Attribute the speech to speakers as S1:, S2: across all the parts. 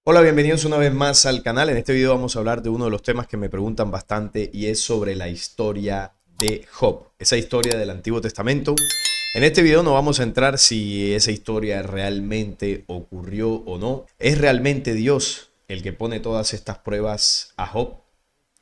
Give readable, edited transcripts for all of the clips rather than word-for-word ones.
S1: Hola, bienvenidos una vez más al canal. En este video vamos a hablar de uno de los temas que me preguntan bastante y es sobre la historia de Job, esa historia del Antiguo Testamento. En este video no vamos a entrar si esa historia realmente ocurrió o no. ¿Es realmente Dios el que pone todas estas pruebas a Job?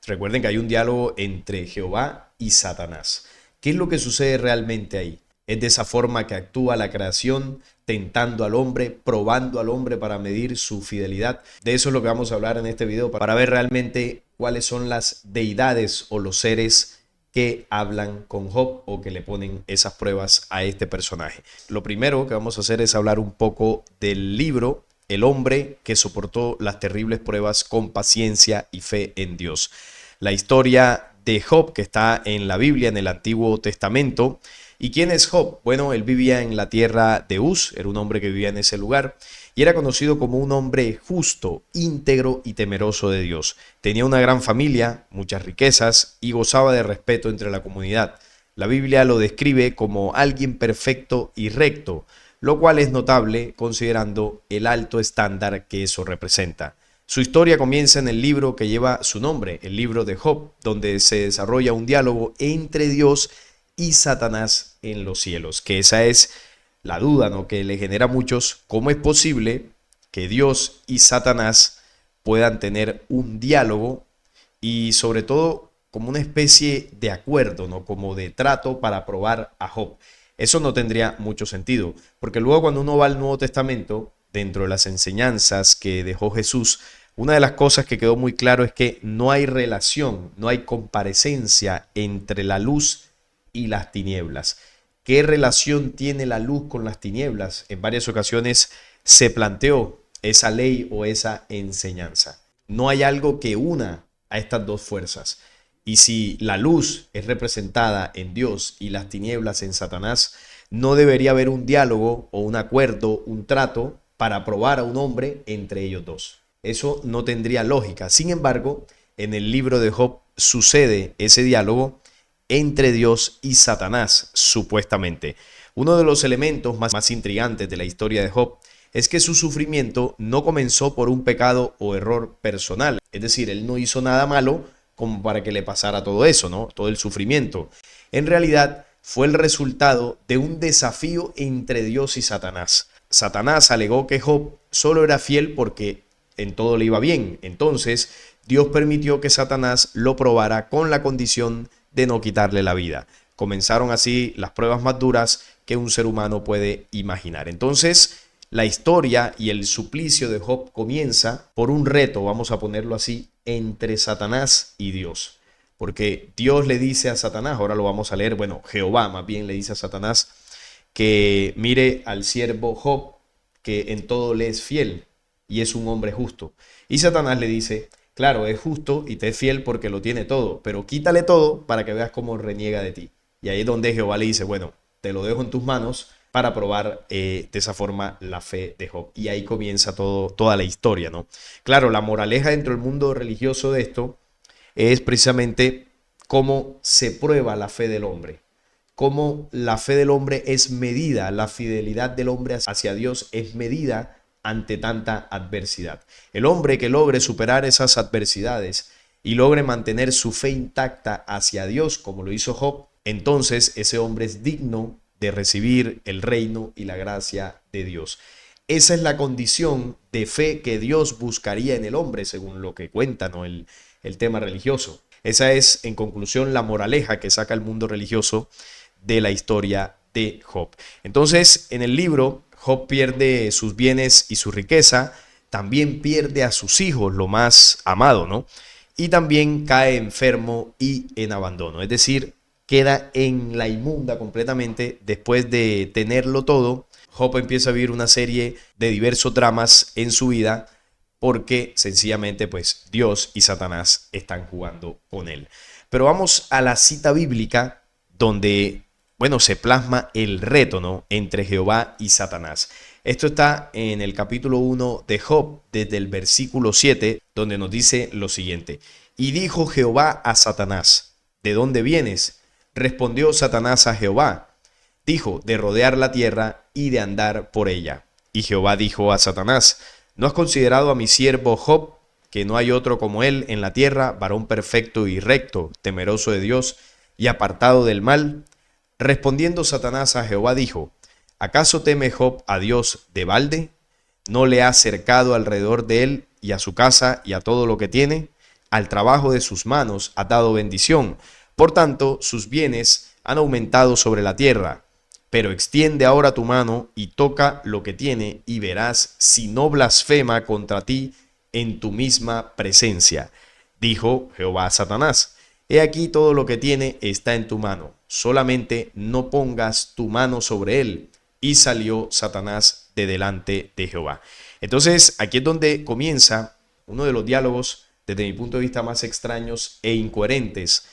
S1: Recuerden que hay un diálogo entre Jehová y Satanás. ¿Qué es lo que sucede realmente ahí? Es de esa forma que actúa la creación, tentando al hombre, probando al hombre para medir su fidelidad. De eso es lo que vamos a hablar en este video, para ver realmente cuáles son las deidades o los seres que hablan con Job o que le ponen esas pruebas a este personaje. Lo primero que vamos a hacer es hablar un poco del libro El hombre que soportó las terribles pruebas con paciencia y fe en Dios. La historia de Job que está en la Biblia, en el Antiguo Testamento. ¿Y quién es Job? Bueno, él vivía en la tierra de Uz, era un hombre que vivía en ese lugar y era conocido como un hombre justo, íntegro y temeroso de Dios. Tenía una gran familia, muchas riquezas y gozaba de respeto entre la comunidad. La Biblia lo describe como alguien perfecto y recto, lo cual es notable considerando el alto estándar que eso representa. Su historia comienza en el libro que lleva su nombre, el libro de Job, donde se desarrolla un diálogo entre Dios y Satanás en los cielos, que esa es la duda, ¿no?, que le genera a muchos: ¿cómo es posible que Dios y Satanás puedan tener un diálogo y sobre todo como una especie de acuerdo, ¿no?, como de trato para probar a Job? Eso no tendría mucho sentido, porque luego cuando uno va al Nuevo Testamento, dentro de las enseñanzas que dejó Jesús, una de las cosas que quedó muy claro es que no hay relación, no hay comparecencia entre la luz y las tinieblas. ¿Qué relación tiene la luz con las tinieblas? En varias ocasiones se planteó esa ley o esa enseñanza. No hay algo que una a estas dos fuerzas. Y si la luz es representada en Dios y las tinieblas en Satanás, no debería haber un diálogo o un acuerdo, un trato para probar a un hombre entre ellos dos. Eso no tendría lógica. Sin embargo, en el libro de Job sucede ese diálogo entre Dios y Satanás, supuestamente. Uno de los elementos más intrigantes de la historia de Job es que su sufrimiento no comenzó por un pecado o error personal. Es decir, él no hizo nada malo como para que le pasara todo eso, ¿no?, todo el sufrimiento. En realidad, fue el resultado de un desafío entre Dios y Satanás. Satanás alegó que Job solo era fiel porque en todo le iba bien. Entonces, Dios permitió que Satanás lo probara con la condición de no quitarle la vida. Comenzaron así las pruebas más duras que un ser humano puede imaginar. Entonces, la historia y el suplicio de Job comienza por un reto, vamos a ponerlo así, entre Satanás y Dios. Porque Dios le dice a Satanás, ahora lo vamos a leer, bueno, Jehová más bien le dice a Satanás que mire al siervo Job, que en todo le es fiel y es un hombre justo. Y Satanás le dice: claro, es justo y te es fiel porque lo tiene todo, pero quítale todo para que veas cómo reniega de ti. Y ahí es donde Jehová le dice: bueno, te lo dejo en tus manos para probar de esa forma la fe de Job. Y ahí comienza toda la historia, ¿no? Claro, la moraleja dentro del mundo religioso de esto es precisamente cómo se prueba la fe del hombre, cómo la fe del hombre es medida, la fidelidad del hombre hacia Dios es medida ante tanta adversidad. El hombre que logre superar esas adversidades y logre mantener su fe intacta hacia Dios, como lo hizo Job, entonces ese hombre es digno de recibir el reino y la gracia de Dios. Esa es la condición de fe que Dios buscaría en el hombre, según lo que cuenta, ¿no?, el tema religioso. Esa es, en conclusión, la moraleja que saca el mundo religioso de la historia de Job. Entonces, en el libro, Job pierde sus bienes y su riqueza, también pierde a sus hijos, lo más amado, ¿no? Y también cae enfermo y en abandono, es decir, queda en la inmunda completamente después de tenerlo todo. Job empieza a vivir una serie de diversos dramas en su vida porque sencillamente pues Dios y Satanás están jugando con él. Pero vamos a la cita bíblica donde, bueno, se plasma el reto, ¿no?, entre Jehová y Satanás. Esto está en el capítulo 1 de Job, desde el versículo 7, donde nos dice lo siguiente: y dijo Jehová a Satanás: ¿de dónde vienes? Respondió Satanás a Jehová: dijo, de rodear la tierra y de andar por ella. Y Jehová dijo a Satanás: ¿No has considerado a mi siervo Job, que no hay otro como él en la tierra, varón perfecto y recto, temeroso de Dios y apartado del mal? Respondiendo Satanás a Jehová dijo: ¿acaso teme Job a Dios de balde? ¿No le ha cercado alrededor de él y a su casa y a todo lo que tiene? Al trabajo de sus manos ha dado bendición. Por tanto, sus bienes han aumentado sobre la tierra. Pero extiende ahora tu mano y toca lo que tiene, y verás si no blasfema contra ti en tu misma presencia. Dijo Jehová a Satanás: he aquí todo lo que tiene está en tu mano, solamente no pongas tu mano sobre él. Y salió Satanás de delante de Jehová. Entonces, aquí es donde comienza uno de los diálogos, desde mi punto de vista, más extraños e incoherentes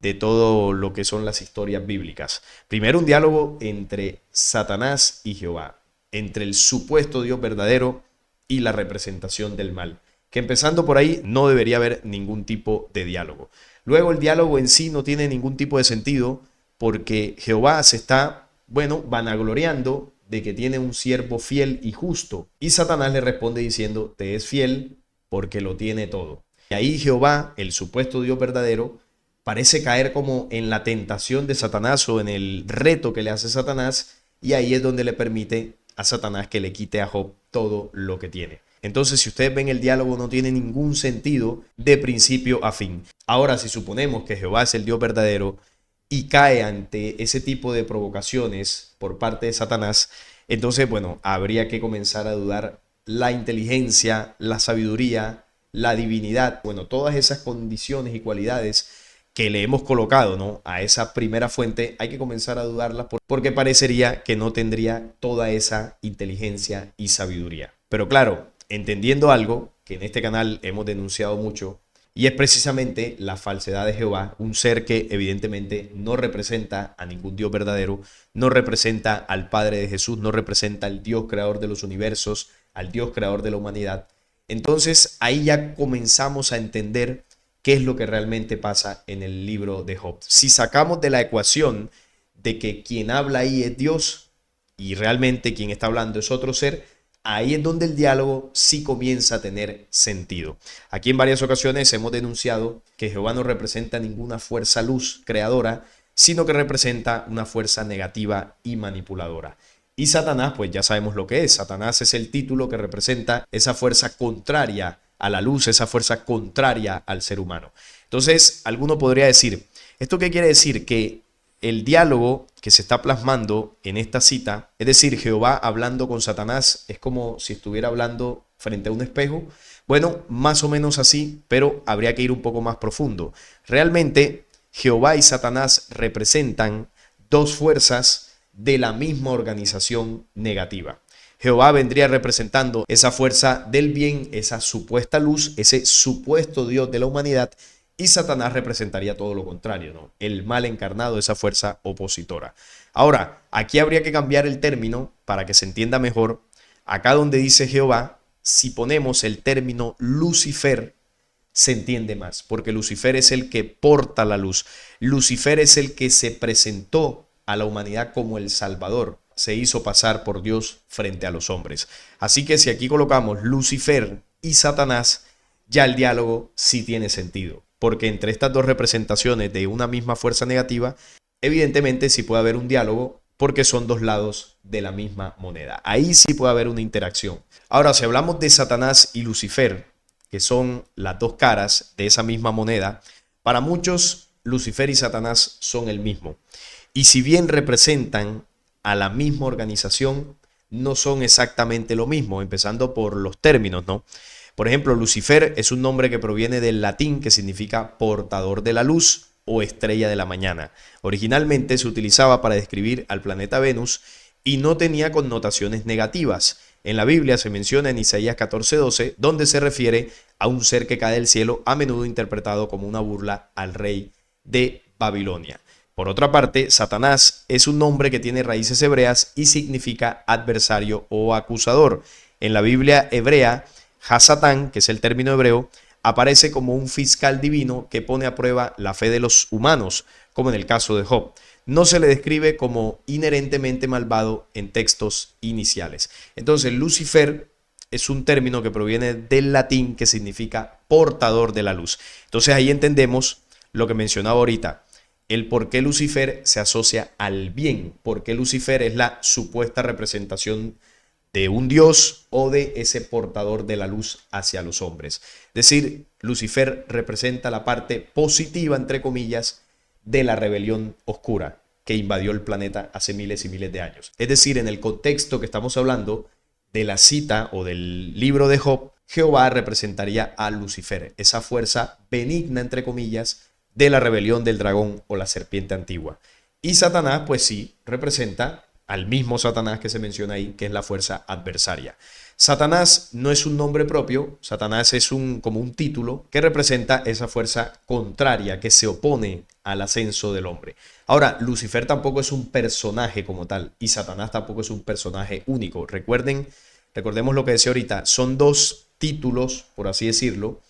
S1: de todo lo que son las historias bíblicas. Primero, un diálogo entre Satanás y Jehová, entre el supuesto Dios verdadero y la representación del mal, que empezando por ahí no debería haber ningún tipo de diálogo. Luego, el diálogo en sí no tiene ningún tipo de sentido, porque Jehová se está, vanagloriando de que tiene un siervo fiel y justo, y Satanás le responde diciendo: te es fiel porque lo tiene todo. Y ahí Jehová, el supuesto Dios verdadero, parece caer como en la tentación de Satanás o en el reto que le hace Satanás, y ahí es donde le permite a Satanás que le quite a Job todo lo que tiene. Entonces, si ustedes ven, el diálogo no tiene ningún sentido de principio a fin. Ahora, si suponemos que Jehová es el Dios verdadero y cae ante ese tipo de provocaciones por parte de Satanás, entonces, habría que comenzar a dudar la inteligencia, la sabiduría, la divinidad, todas esas condiciones y cualidades que le hemos colocado, ¿no?, a esa primera fuente. Hay que comenzar a dudarlas porque parecería que no tendría toda esa inteligencia y sabiduría. Pero claro, entendiendo algo que en este canal hemos denunciado mucho, y es precisamente la falsedad de Jehová, un ser que evidentemente no representa a ningún Dios verdadero, no representa al Padre de Jesús, no representa al Dios creador de los universos, al Dios creador de la humanidad. Entonces ahí ya comenzamos a entender qué es lo que realmente pasa en el libro de Job. Si sacamos de la ecuación de que quien habla ahí es Dios y realmente quien está hablando es otro ser, ahí es donde el diálogo sí comienza a tener sentido. Aquí en varias ocasiones hemos denunciado que Jehová no representa ninguna fuerza luz creadora, sino que representa una fuerza negativa y manipuladora. Y Satanás, pues ya sabemos lo que es. Satanás es el título que representa esa fuerza contraria a la luz, esa fuerza contraria al ser humano. Entonces, alguno podría decir, ¿esto qué quiere decir? Que el diálogo que se está plasmando en esta cita, es decir, Jehová hablando con Satanás, es como si estuviera hablando frente a un espejo. Bueno, más o menos así, pero habría que ir un poco más profundo. Realmente, Jehová y Satanás representan dos fuerzas de la misma organización negativa. Jehová vendría representando esa fuerza del bien, esa supuesta luz, ese supuesto Dios de la humanidad, y Satanás representaría todo lo contrario, ¿no?, el mal encarnado, esa fuerza opositora. Ahora, aquí habría que cambiar el término para que se entienda mejor. Acá donde dice Jehová, si ponemos el término Lucifer, se entiende más, porque Lucifer es el que porta la luz. Lucifer es el que se presentó a la humanidad como el Salvador, se hizo pasar por Dios frente a los hombres. Así que si aquí colocamos Lucifer y Satanás, ya el diálogo sí tiene sentido, porque entre estas dos representaciones de una misma fuerza negativa, evidentemente sí puede haber un diálogo, porque son dos lados de la misma moneda. Ahí sí puede haber una interacción. Ahora, si hablamos de Satanás y Lucifer, que son las dos caras de esa misma moneda, para muchos Lucifer y Satanás son el mismo. Y si bien representan a la misma organización, no son exactamente lo mismo, empezando por los términos, ¿no? Por ejemplo, Lucifer es un nombre que proviene del latín, que significa portador de la luz o estrella de la mañana. Originalmente se utilizaba para describir al planeta Venus y no tenía connotaciones negativas. En la Biblia se menciona en Isaías 14:12, donde se refiere a un ser que cae del cielo, a menudo interpretado como una burla al rey de Babilonia. Por otra parte, Satanás es un nombre que tiene raíces hebreas y significa adversario o acusador. En la Biblia hebrea, Hasatán, que es el término hebreo, aparece como un fiscal divino que pone a prueba la fe de los humanos, como en el caso de Job. No se le describe como inherentemente malvado en textos iniciales. Entonces, Lucifer es un término que proviene del latín que significa portador de la luz. Entonces ahí entendemos lo que mencionaba ahorita, el por qué Lucifer se asocia al bien, porque Lucifer es la supuesta representación de un dios o de ese portador de la luz hacia los hombres. Es decir, Lucifer representa la parte positiva, entre comillas, de la rebelión oscura que invadió el planeta hace miles y miles de años. Es decir, en el contexto que estamos hablando de la cita o del libro de Job, Jehová representaría a Lucifer, esa fuerza benigna, entre comillas, de la rebelión del dragón o la serpiente antigua. Y Satanás, pues sí, representa al mismo Satanás que se menciona ahí, que es la fuerza adversaria. Satanás no es un nombre propio, Satanás es como un título que representa esa fuerza contraria que se opone al ascenso del hombre. Ahora, Lucifer tampoco es un personaje como tal y Satanás tampoco es un personaje único. Recordemos lo que decía ahorita, son dos títulos, por así decirlo,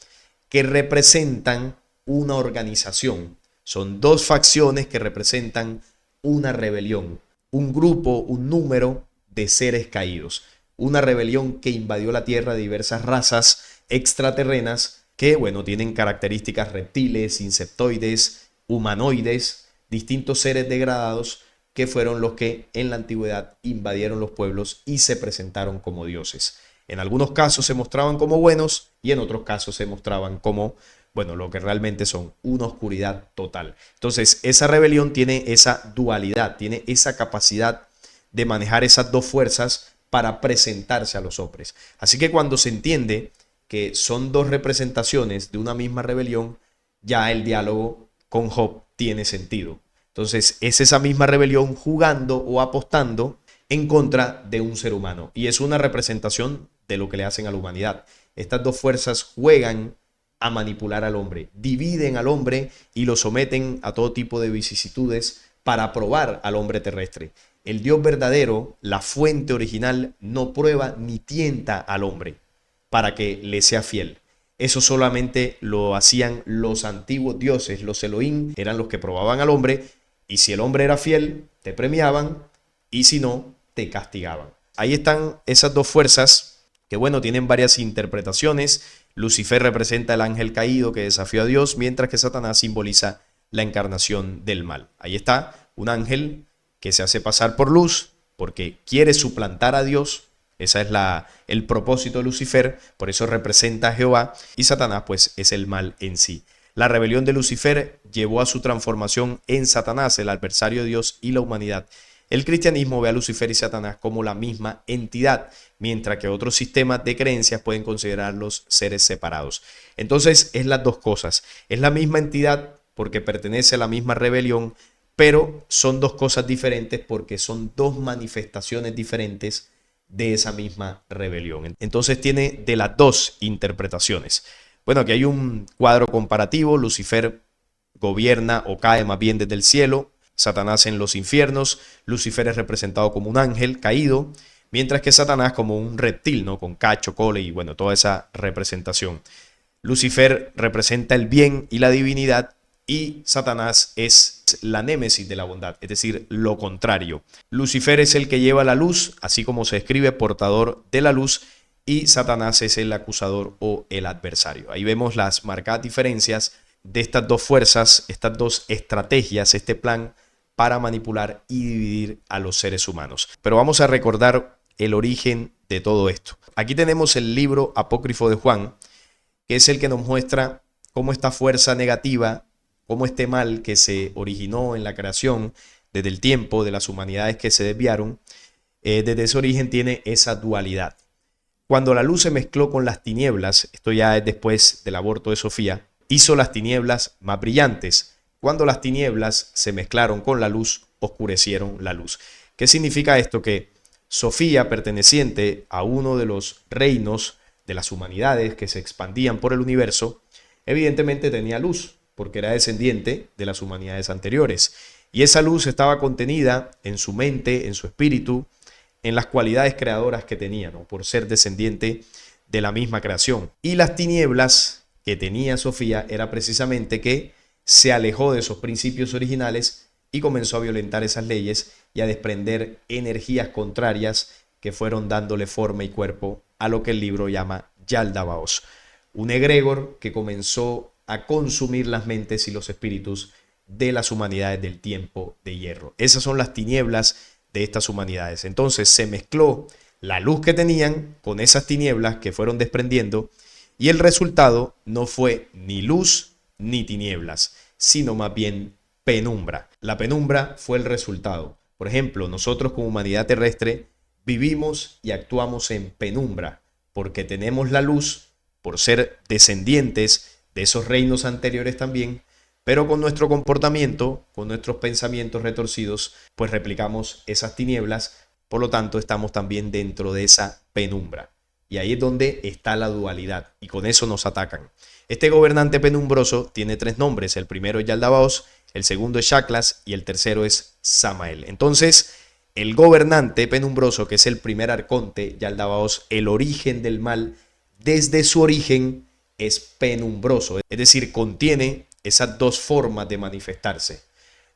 S1: que representan una organización. Son dos facciones que representan una rebelión, un grupo, un número de seres caídos. Una rebelión que invadió la Tierra de diversas razas extraterrenas que, bueno, tienen características reptiles, insectoides, humanoides, distintos seres degradados que fueron los que en la antigüedad invadieron los pueblos y se presentaron como dioses. En algunos casos se mostraban como buenos y en otros casos se mostraban como, bueno, lo que realmente son, una oscuridad total. Entonces, esa rebelión tiene esa dualidad, tiene esa capacidad de manejar esas dos fuerzas para presentarse a los hombres. Así que cuando se entiende que son dos representaciones de una misma rebelión, ya el diálogo con Job tiene sentido. Entonces, es esa misma rebelión jugando o apostando en contra de un ser humano. Y es una representación de lo que le hacen a la humanidad. Estas dos fuerzas juegan a manipular al hombre, dividen al hombre y lo someten a todo tipo de vicisitudes para probar al hombre terrestre. El Dios verdadero, la fuente original, no prueba ni tienta al hombre para que le sea fiel. Eso solamente lo hacían los antiguos dioses, los Elohim, eran los que probaban al hombre y si el hombre era fiel, te premiaban y si no, te castigaban. Ahí están esas dos fuerzas que, bueno, tienen varias interpretaciones. Lucifer representa el ángel caído que desafió a Dios, mientras que Satanás simboliza la encarnación del mal. Ahí está un ángel que se hace pasar por luz porque quiere suplantar a Dios. Ese es el propósito de Lucifer, por eso representa a Jehová, y Satanás pues es el mal en sí. La rebelión de Lucifer llevó a su transformación en Satanás, el adversario de Dios y la humanidad. El cristianismo ve a Lucifer y Satanás como la misma entidad, mientras que otros sistemas de creencias pueden considerarlos seres separados. Entonces es las dos cosas, es la misma entidad porque pertenece a la misma rebelión, pero son dos cosas diferentes porque son dos manifestaciones diferentes de esa misma rebelión. Entonces tiene de las dos interpretaciones. Bueno, aquí hay un cuadro comparativo. Lucifer gobierna o cae más bien desde el cielo, Satanás en los infiernos. Lucifer es representado como un ángel caído, mientras que Satanás como un reptil, ¿no? Con cacho, cola y bueno, toda esa representación. Lucifer representa el bien y la divinidad y Satanás es la némesis de la bondad, es decir, lo contrario. Lucifer es el que lleva la luz, así como se escribe portador de la luz, y Satanás es el acusador o el adversario. Ahí vemos las marcadas diferencias de estas dos fuerzas, estas dos estrategias, este plan para manipular y dividir a los seres humanos. Pero vamos a recordar el origen de todo esto. Aquí tenemos el libro apócrifo de Juan, que es el que nos muestra cómo esta fuerza negativa, cómo este mal que se originó en la creación desde el tiempo de las humanidades que se desviaron, desde ese origen tiene esa dualidad. Cuando la luz se mezcló con las tinieblas, esto ya es después del aborto de Sofía, hizo las tinieblas más brillantes. Cuando las tinieblas se mezclaron con la luz, oscurecieron la luz. ¿Qué significa esto? Que Sofía, perteneciente a uno de los reinos de las humanidades que se expandían por el universo, evidentemente tenía luz, porque era descendiente de las humanidades anteriores. Y esa luz estaba contenida en su mente, en su espíritu, en las cualidades creadoras que tenía, ¿no? Por ser descendiente de la misma creación. Y las tinieblas que tenía Sofía era precisamente que se alejó de esos principios originales y comenzó a violentar esas leyes y a desprender energías contrarias que fueron dándole forma y cuerpo a lo que el libro llama Yaldabaoth, un egregor que comenzó a consumir las mentes y los espíritus de las humanidades del tiempo de hierro. Esas son las tinieblas de estas humanidades. Entonces se mezcló la luz que tenían con esas tinieblas que fueron desprendiendo, y el resultado no fue ni luz ni tinieblas, sino más bien penumbra. La penumbra fue el resultado. Por ejemplo, nosotros como humanidad terrestre vivimos y actuamos en penumbra porque tenemos la luz por ser descendientes de esos reinos anteriores también, pero con nuestro comportamiento, con nuestros pensamientos retorcidos, pues replicamos esas tinieblas, por lo tanto estamos también dentro de esa penumbra. Y ahí es donde está la dualidad, y con eso nos atacan. Este gobernante penumbroso tiene tres nombres: el primero es Yaldabaoth, el segundo es Shaklas y el tercero es Samael. Entonces, el gobernante penumbroso, que es el primer arconte, Yaldabaoth, el origen del mal, desde su origen es penumbroso, es decir, contiene esas dos formas de manifestarse.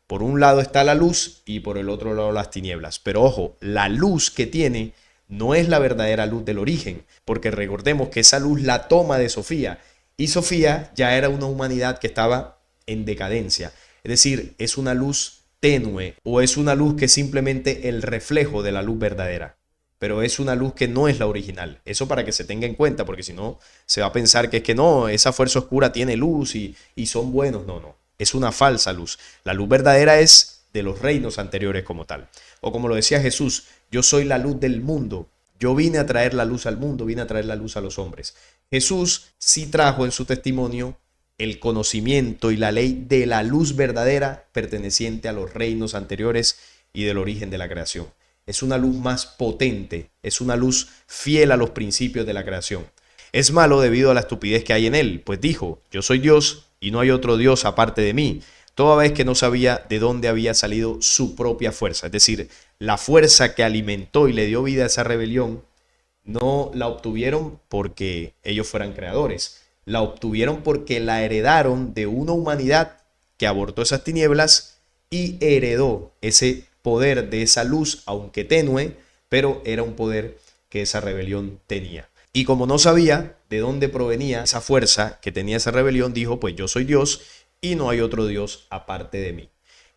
S1: Por un lado está la luz y por el otro lado las tinieblas. Pero ojo, la luz que tiene no es la verdadera luz del origen, porque recordemos que esa luz la toma de Sofía, y Sofía ya era una humanidad que estaba en decadencia. Es decir, es una luz tenue, o es una luz que es simplemente el reflejo de la luz verdadera, pero es una luz que no es la original. Eso para que se tenga en cuenta, porque si no se va a pensar que es que no, esa fuerza oscura tiene luz y son buenos. No, es una falsa luz. La luz verdadera es de los reinos anteriores como tal. O como lo decía Jesús: yo soy la luz del mundo. Yo vine a traer la luz al mundo, vine a traer la luz a los hombres. Jesús sí trajo en su testimonio el conocimiento y la ley de la luz verdadera perteneciente a los reinos anteriores y del origen de la creación. Es una luz más potente, es una luz fiel a los principios de la creación. Es malo debido a la estupidez que hay en él, pues dijo: yo soy Dios y no hay otro Dios aparte de mí, toda vez que no sabía de dónde había salido su propia fuerza. Es decir, la fuerza que alimentó y le dio vida a esa rebelión no la obtuvieron porque ellos fueran creadores, la obtuvieron porque la heredaron de una humanidad que abortó esas tinieblas y heredó ese poder de esa luz, aunque tenue, pero era un poder que esa rebelión tenía. Y como no sabía de dónde provenía esa fuerza que tenía esa rebelión, dijo: pues yo soy Dios y no hay otro Dios aparte de mí.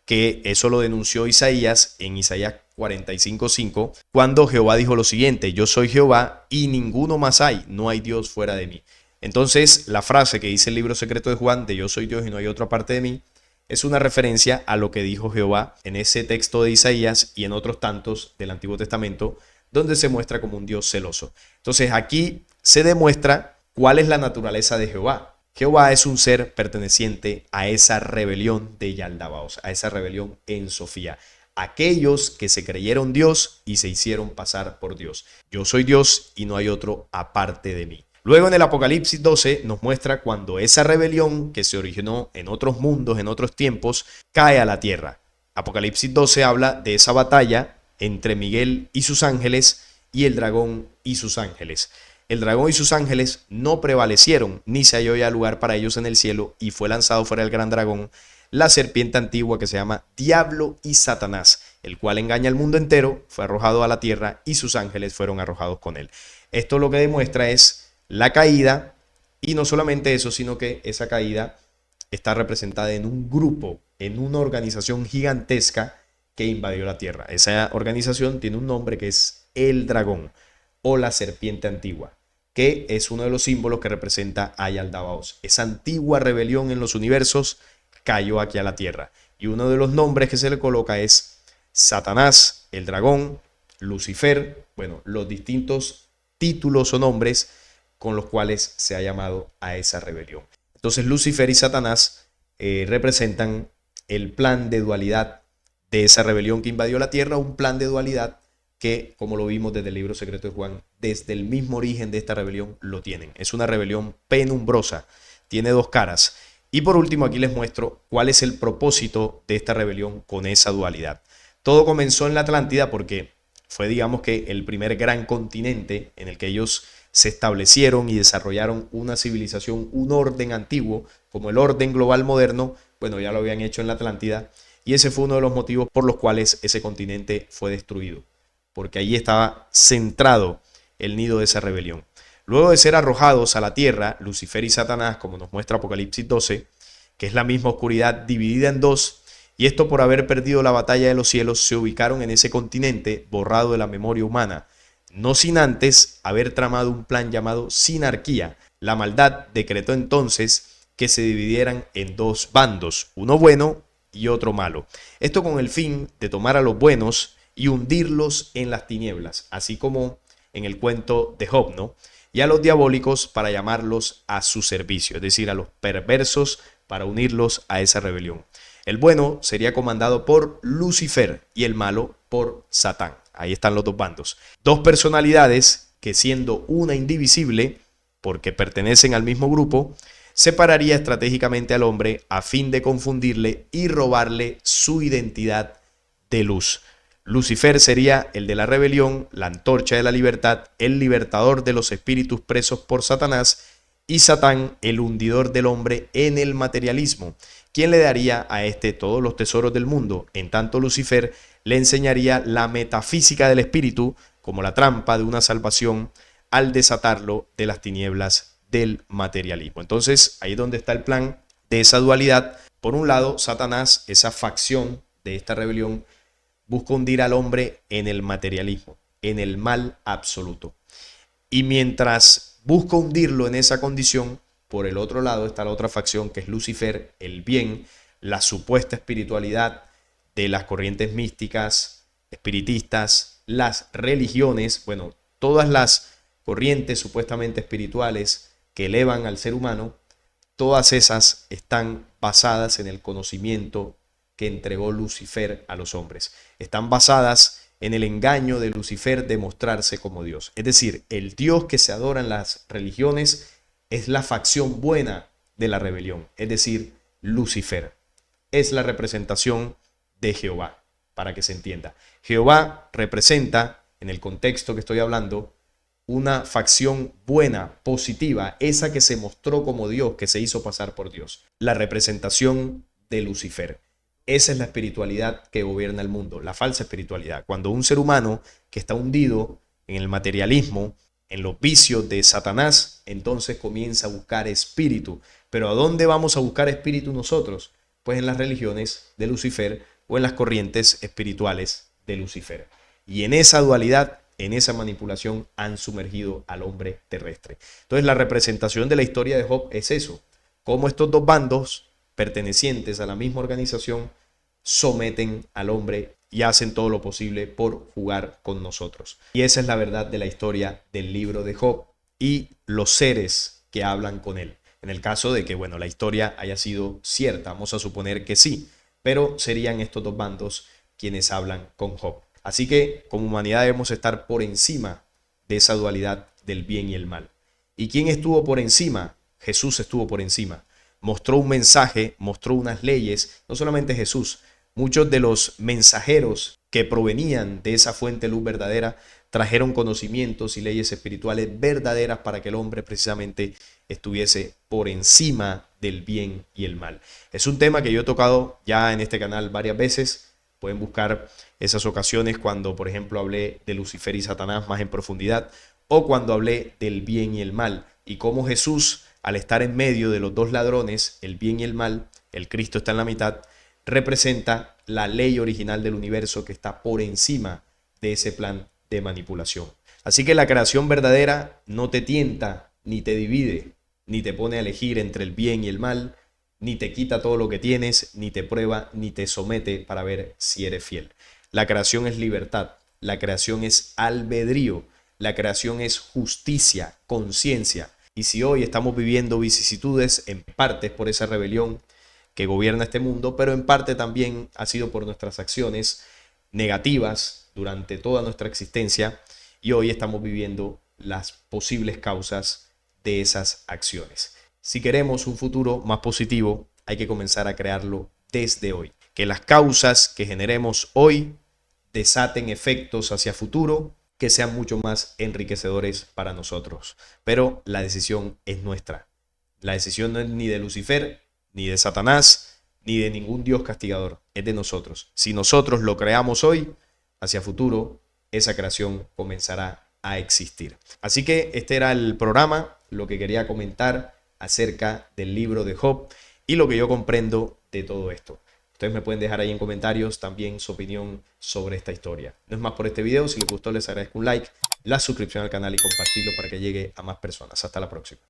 S1: Que eso lo denunció Isaías en Isaías 45:5, cuando Jehová dijo lo siguiente: yo soy Jehová y ninguno más hay, no hay Dios fuera de mí. Entonces, la frase que dice el libro secreto de Juan, de yo soy Dios y no hay otro aparte de mí, es una referencia a lo que dijo Jehová en ese texto de Isaías y en otros tantos del Antiguo Testamento, donde se muestra como un Dios celoso. Entonces aquí se demuestra cuál es la naturaleza de Jehová. Jehová es un ser perteneciente a esa rebelión de Yaldabaoth, a esa rebelión en Sofía. Aquellos que se creyeron Dios y se hicieron pasar por Dios. Yo soy Dios y no hay otro aparte de mí. Luego en el Apocalipsis 12 nos muestra cuando esa rebelión que se originó en otros mundos, en otros tiempos, cae a la tierra. Apocalipsis 12 habla de esa batalla entre Miguel y sus ángeles y el dragón y sus ángeles. El dragón y sus ángeles no prevalecieron, ni se halló ya lugar para ellos en el cielo, y fue lanzado fuera el gran dragón, la serpiente antigua que se llama Diablo y Satanás, el cual engaña al mundo entero, fue arrojado a la tierra y sus ángeles fueron arrojados con él. Esto lo que demuestra es la caída, y no solamente eso, sino que esa caída está representada en un grupo, en una organización gigantesca que invadió la tierra. Esa organización tiene un nombre que es el dragón o la serpiente antigua, que es uno de los símbolos que representa a Yaldabaoth. Esa antigua rebelión en los universos cayó aquí a la tierra, y uno de los nombres que se le coloca es Satanás, el dragón, Lucifer, bueno, los distintos títulos o nombres con los cuales se ha llamado a esa rebelión. Entonces Lucifer y Satanás representan el plan de dualidad de esa rebelión que invadió la tierra, un plan de dualidad que, como lo vimos desde el libro secreto de Juan, desde el mismo origen de esta rebelión lo tienen. Es una rebelión penumbrosa, tiene dos caras. Y por último aquí les muestro cuál es el propósito de esta rebelión con esa dualidad. Todo comenzó en la Atlántida porque fue, digamos que, el primer gran continente en el que ellos se establecieron y desarrollaron una civilización, un orden antiguo, como el orden global moderno. Bueno, ya lo habían hecho en la Atlántida, y ese fue uno de los motivos por los cuales ese continente fue destruido. porque allí estaba centrado el nido de esa rebelión. Luego de ser arrojados a la tierra, Lucifer y Satanás, como nos muestra Apocalipsis 12, que es la misma oscuridad dividida en dos, y esto por haber perdido la batalla de los cielos, se ubicaron en ese continente borrado de la memoria humana, no sin antes haber tramado un plan llamado sinarquía. La maldad decretó entonces que se dividieran en dos bandos, uno bueno y otro malo. Esto con el fin de tomar a los buenos y hundirlos en las tinieblas, así como en el cuento de Job, ¿no? Y a los diabólicos para llamarlos a su servicio, es decir, a los perversos para unirlos a esa rebelión. El bueno sería comandado por Lucifer y el malo por Satán. Ahí están los dos bandos. Dos personalidades que, siendo una indivisible, porque pertenecen al mismo grupo, separaría estratégicamente al hombre a fin de confundirle y robarle su identidad de luz. Lucifer sería el de la rebelión, la antorcha de la libertad, el libertador de los espíritus presos por Satanás, y Satán, el hundidor del hombre en el materialismo, quien le daría a este todos los tesoros del mundo. En tanto, Lucifer le enseñaría la metafísica del espíritu como la trampa de una salvación al desatarlo de las tinieblas del materialismo. Entonces, ahí es donde está el plan de esa dualidad. Por un lado, Satanás, esa facción de esta rebelión, busca hundir al hombre en el materialismo, en el mal absoluto. Y mientras busca hundirlo en esa condición, por el otro lado está la otra facción, que es Lucifer, el bien, la supuesta espiritualidad de las corrientes místicas, espiritistas, las religiones, bueno, todas las corrientes supuestamente espirituales que elevan al ser humano, todas esas están basadas en el conocimiento que entregó Lucifer a los hombres. Están basadas en el engaño de Lucifer de mostrarse como Dios. Es decir, el Dios que se adora en las religiones es la facción buena de la rebelión, es decir, Lucifer. Es la representación de Jehová, para que se entienda. Jehová representa, en el contexto que estoy hablando, una facción buena, positiva, esa que se mostró como Dios, que se hizo pasar por Dios. La representación de Lucifer. Esa es la espiritualidad que gobierna el mundo, la falsa espiritualidad. Cuando un ser humano que está hundido en el materialismo, en los vicios de Satanás, entonces comienza a buscar espíritu. Pero ¿a dónde vamos a buscar espíritu nosotros? Pues en las religiones de Lucifer o en las corrientes espirituales de Lucifer. Y en esa dualidad, en esa manipulación, han sumergido al hombre terrestre. Entonces la representación de la historia de Job es eso, cómo estos dos bandos pertenecientes a la misma organización someten al hombre y hacen todo lo posible por jugar con nosotros. Y esa es la verdad de la historia del libro de Job y los seres que hablan con él. En el caso de que, bueno, la historia haya sido cierta, vamos a suponer que sí, pero serían estos dos bandos quienes hablan con Job. Así que como humanidad debemos estar por encima de esa dualidad del bien y el mal. ¿Y quién estuvo por encima? Jesús estuvo por encima. Mostró un mensaje, mostró unas leyes, no solamente Jesús, muchos de los mensajeros que provenían de esa fuente de luz verdadera trajeron conocimientos y leyes espirituales verdaderas para que el hombre precisamente estuviese por encima del bien y el mal. Es un tema que yo he tocado ya en este canal varias veces. Pueden buscar esas ocasiones cuando, por ejemplo, hablé de Lucifer y Satanás más en profundidad, o cuando hablé del bien y el mal, y cómo Jesús, al estar en medio de los dos ladrones, el bien y el mal, el Cristo está en la mitad, representa la ley original del universo que está por encima de ese plan de manipulación. Así que la creación verdadera no te tienta, ni te divide, ni te pone a elegir entre el bien y el mal, ni te quita todo lo que tienes, ni te prueba, ni te somete para ver si eres fiel. La creación es libertad, la creación es albedrío, la creación es justicia, conciencia. Y si hoy estamos viviendo vicisitudes, en parte por esa rebelión que gobierna este mundo, pero en parte también ha sido por nuestras acciones negativas durante toda nuestra existencia, y hoy estamos viviendo las posibles causas de esas acciones. Si queremos un futuro más positivo, hay que comenzar a crearlo desde hoy. Que las causas que generemos hoy desaten efectos hacia futuro que sean mucho más enriquecedores para nosotros. Pero la decisión es nuestra. La decisión no es ni de Lucifer, ni de Satanás, ni de ningún Dios castigador. Es de nosotros. Si nosotros lo creamos hoy, hacia futuro esa creación comenzará a existir. Así que este era el programa, lo que quería comentar acerca del libro de Job y lo que yo comprendo de todo esto. Ustedes me pueden dejar ahí en comentarios también su opinión sobre esta historia. No es más por este video. Si les gustó, les agradezco un like, la suscripción al canal y compartirlo para que llegue a más personas. Hasta la próxima.